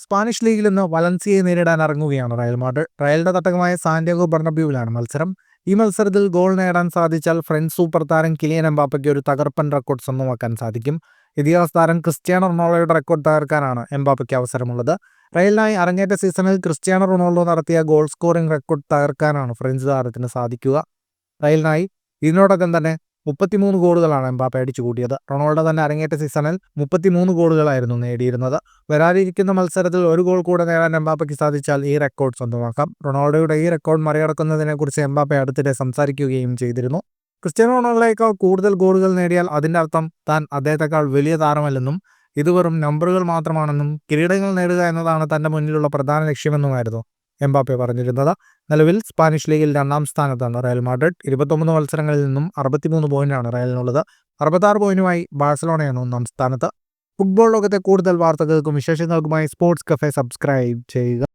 Spanish ലീഗിൽ ഇന്ന് വലൻസിയയെ നേരിടാൻ ഇറങ്ങുകയാണ് റയൽ മാഡ്രിഡ്. റയലിന്റെ തട്ടകമായ സാന്റിയാഗോ ബെർണബ്യൂവിലാണ് മത്സരം. ഈ മത്സരത്തിൽ ഗോൾ നേടാൻ സാധിച്ചാൽ ഫ്രഞ്ച് സൂപ്പർ താരം കിലിയൻ എംബാപ്പയ്ക്ക് ഒരു തകർപ്പൻ റെക്കോർഡ് സ്വന്തമാക്കാൻ സാധിക്കും. ഇതിഹാസ താരം ക്രിസ്ത്യാനോ റൊണാൾഡോയുടെ റെക്കോർഡ് തകർക്കാനാണ് എംബാപ്പയ്ക്ക് അവസരമുള്ളത്. റയലിനായി അരങ്ങേറ്റ സീസണിൽ ക്രിസ്ത്യാനോ റൊണാൾഡോ നടത്തിയ ഗോൾ സ്കോറിംഗ് റെക്കോർഡ് തകർക്കാനാണ് ഫ്രഞ്ച് താരത്തിന് സാധിക്കുക. റയലിനായി ഇതിനോടകം തന്നെ 33 ഗോളുകളാണ് എംബാപ്പ അടിച്ചു കൂട്ടിയത്. റൊണാൾഡോ തന്നെ അരങ്ങേറ്റ സീസണിൽ 33 ഗോളുകളായിരുന്നു നേടിയിരുന്നത്. വരാനിരിക്കുന്ന മത്സരത്തിൽ ഒരു ഗോൾ കൂടെ നേടാൻ എംബാപ്പയ്ക്ക് സാധിച്ചാൽ ഈ റെക്കോർഡ് സ്വന്തമാക്കാം. റൊണാൾഡോയുടെ ഈ റെക്കോർഡ് മറികടക്കുന്നതിനെക്കുറിച്ച് എംബാപ്പ അടുത്തിടെ സംസാരിക്കുകയും ചെയ്തിരുന്നു. ക്രിസ്ത്യാനോ റൊണാൾഡോയേക്കാൾ കൂടുതൽ ഗോളുകൾ നേടിയാൽ അതിൻ്റെ അർത്ഥം താൻ അദ്ദേഹത്തെക്കാൾ വലിയ താരമല്ലെന്നും ഇത് വെറും നമ്പറുകൾ മാത്രമാണെന്നും കിരീടങ്ങൾ നേടുക എന്നതാണ് തൻ്റെ മുന്നിലുള്ള പ്രധാന ലക്ഷ്യമെന്നുമായിരുന്നു എംബാപ്പെ പറഞ്ഞിരുന്നത്. നിലവിൽ സ്പാനിഷ് ലീഗിൽ 2ാം സ്ഥാനത്താണ് റയൽ മാഡ്രിഡ്. 29 മത്സരങ്ങളിൽ നിന്നും 63 പോയിന്റാണ് റയലിനുള്ളത്. 66 പോയിന്റുമായി ബാഴ്സലോണയാണ് 1ാം സ്ഥാനത്ത്. ഫുട്ബോൾ ലോകത്തെ കൂടുതൽ വാർത്തകൾക്കും വിശേഷങ്ങൾക്കുമായി സ്പോർട്സ് കഫേ സബ്സ്ക്രൈബ് ചെയ്യുക.